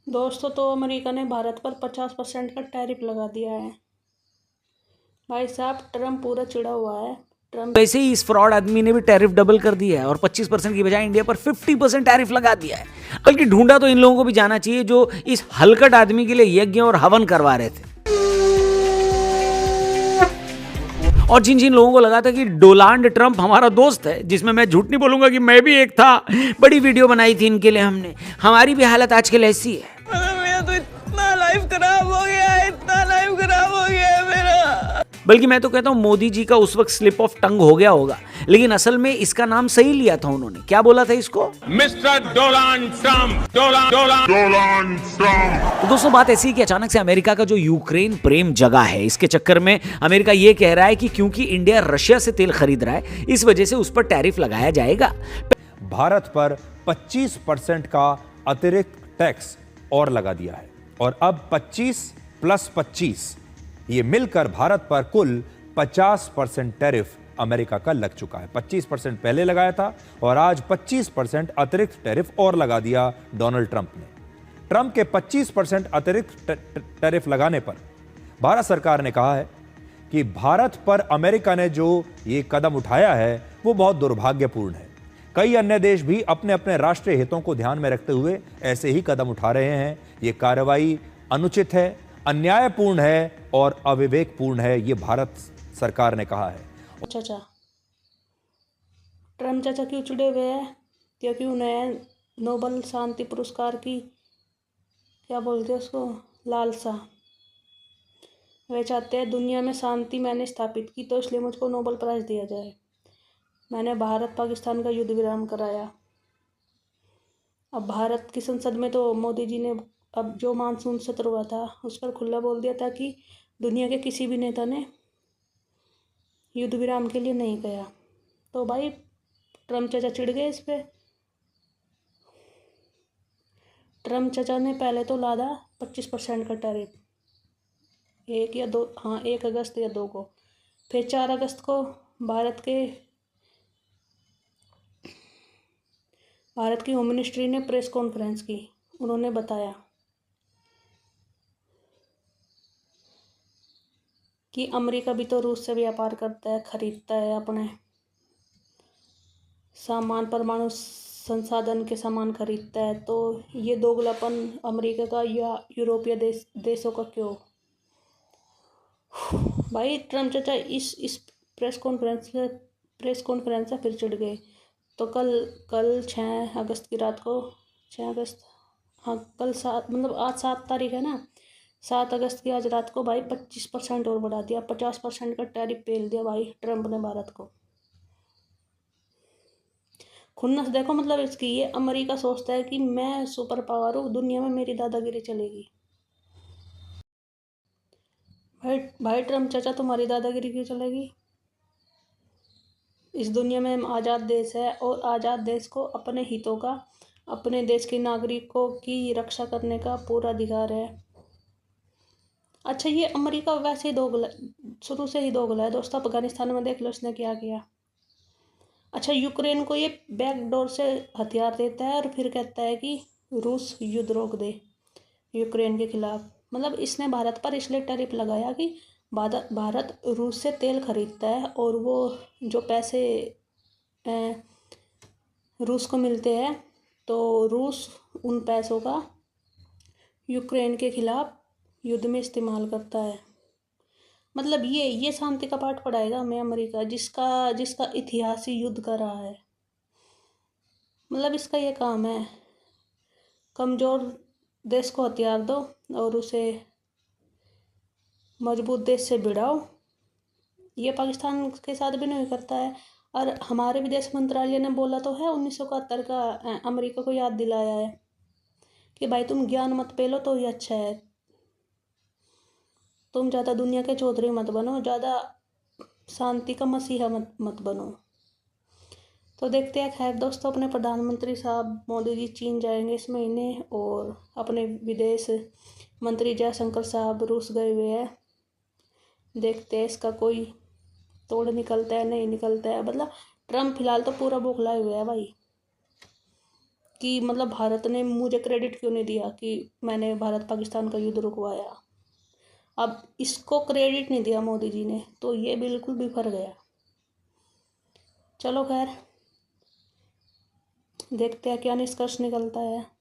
दोस्तों, तो अमेरिका ने भारत पर 50% का टैरिफ लगा दिया है। भाई साहब, ट्रम्प पूरा चिढ़ा हुआ है। ट्रम्प वैसे ही इस फ्रॉड आदमी ने भी टैरिफ डबल कर दिया है और 25% की बजाय इंडिया पर 50% टैरिफ लगा दिया है। बल्कि ढूंढा तो इन लोगों को भी जाना चाहिए जो इस हलकट आदमी के लिए यज्ञ और हवन करवा रहे थे, और जिन जिन लोगों को लगा था कि डोनाल्ड ट्रंप हमारा दोस्त है, जिसमें मैं झूठ नहीं बोलूंगा कि मैं भी एक था। बड़ी वीडियो बनाई थी इनके लिए हमने। हमारी भी हालत आजकल ऐसी है। मेरा तो इतना लाइफ खराब हो गया है, इतना लाइफ खराब हो गया है मेरा। बल्कि मैं तो कहता हूं मोदी जी का उस वक्त स्लिप ऑफ टंग हो गया होगा, लेकिन असल में इसका नाम सही लिया था उन्होंने। क्या बोला था इसको? Mister Donald Trump. Donald Trump. तो दोस्तों, बात ऐसी है कि अचानक से अमेरिका का जो यूक्रेन प्रेम जगा है, इसके चक्कर में अमेरिका ये कह रहा है कि क्योंकि इंडिया रशिया से तेल खरीद रहा है, इस वजह से उस पर टैरिफ लगाया जाएगा। भारत पर 25% का अतिरिक्त टैक्स और लगा दिया है, और अब 25 + 25 ये मिलकर भारत पर कुल 50% टैरिफ अमेरिका का लग चुका है। 25% पहले लगाया था और आज 25% अतिरिक्त टैरिफ और लगा दिया डोनाल्ड ट्रंप ने। ट्रंप के 25% अतिरिक्त टैरिफ लगाने पर भारत सरकार ने कहा है कि भारत पर अमेरिका ने जो ये कदम उठाया है वो बहुत दुर्भाग्यपूर्ण है। कई अन्य देश भी अपने अपने राष्ट्रीय हितों को ध्यान में रखते हुए ऐसे ही कदम उठा रहे हैं। ये कार्रवाई अनुचित है, अन्यायपूर्ण है और अविवेकपूर्ण है, ये भारत सरकार ने कहा है। चाचा, ट्रम्प चाचा क्यों चिड़े हुए हैं? क्योंकि उन्हें नोबेल शांति पुरस्कार की, क्या बोलते हैं उसको, लालसा। वे चाहते हैं दुनिया में शांति मैंने स्थापित की, तो इसलिए मुझको नोबेल प्राइज़ दिया जाए। मैंने भारत पाकिस्तान का युद्ध विराम कराया। अब भारत की संसद में तो मोदी जी ने अब जो मानसून सत्र हुआ था उस पर खुला बोल दिया था कि दुनिया के किसी भी नेता ने युद्ध विराम के लिए नहीं कहा। तो भाई ट्रम्प चाचा चिढ़ गए इस पे। ट्रम्प चाचा ने पहले तो लादा 25% का टैरिफ, 1 अगस्त या 2 को। फिर 4 अगस्त को भारत की होम मिनिस्ट्री ने प्रेस कॉन्फ्रेंस की। उन्होंने बताया कि अमेरिका भी तो रूस से व्यापार करता है, खरीदता है अपने सामान, परमाणु संसाधन के सामान खरीदता है। तो ये दोगलापन अमेरिका का या यूरोपीय देशों का क्यों? भाई ट्रम्प चाचा इस प्रेस कॉन्फ्रेंस से फिर चिढ़ गए। तो कल 6 अगस्त की रात को, 6 अगस्त, हाँ कल 7, मतलब आज 7 तारीख है ना, 7 अगस्त की आज रात को भाई 25% और बढ़ा दिया। 50% का टैरिफ पेल दिया भाई ट्रम्प ने भारत को। खुन्नस देखो मतलब इसकी। ये अमेरिका सोचता है कि मैं सुपर पावर हूँ, दुनिया में मेरी दादागिरी चलेगी। भाई ट्रम्प चाचा, तुम्हारी दादागिरी क्यों चलेगी? इस दुनिया में हम आज़ाद देश है, और आज़ाद देश को अपने हितों का, अपने देश के नागरिकों की रक्षा करने का पूरा अधिकार है। अच्छा, ये अमेरिका वैसे ही दोगला, शुरू से ही दोगला है दोस्तों। अफगानिस्तान में देख लो इसने क्या किया। अच्छा, यूक्रेन को ये बैकडोर से हथियार देता है और फिर कहता है कि रूस युद्ध रोक दे यूक्रेन के खिलाफ। मतलब इसने भारत पर इसलिए टैरिफ लगाया कि भारत रूस से तेल खरीदता है, और वो जो पैसे रूस को मिलते हैं, तो रूस उन पैसों का यूक्रेन के खिलाफ युद्ध में इस्तेमाल करता है। मतलब ये शांति का पाठ पढ़ाएगा हमें अमेरिका, जिसका इतिहास ही युद्ध का रहा है। मतलब इसका ये काम है, कमज़ोर देश को हथियार दो और उसे मजबूत देश से भिड़ाओ। ये पाकिस्तान के साथ भी नहीं करता है। और हमारे विदेश मंत्रालय ने बोला तो है 1971 का, अमेरिका को याद दिलाया है कि भाई तुम ज्ञान मत पेलो तो ये अच्छा है। तुम ज़्यादा दुनिया के चौधरी मत बनो, ज़्यादा शांति का मसीहा मत बनो। तो देखते हैं। खैर दोस्तों, अपने प्रधानमंत्री साहब मोदी जी चीन जाएंगे इस महीने, और अपने विदेश मंत्री जयशंकर साहब रूस गए हुए हैं। देखते हैं इसका कोई तोड़ निकलता है नहीं निकलता है। मतलब ट्रम्प फिलहाल तो पूरा बौखलाए हुए है भाई। कि मतलब भारत ने मुझे क्रेडिट क्यों नहीं दिया कि मैंने भारत पाकिस्तान का युद्ध रुकवाया। अब इसको क्रेडिट नहीं दिया मोदी जी ने, तो ये बिल्कुल बिफर गया। चलो खैर, देखते हैं क्या निष्कर्ष निकलता है।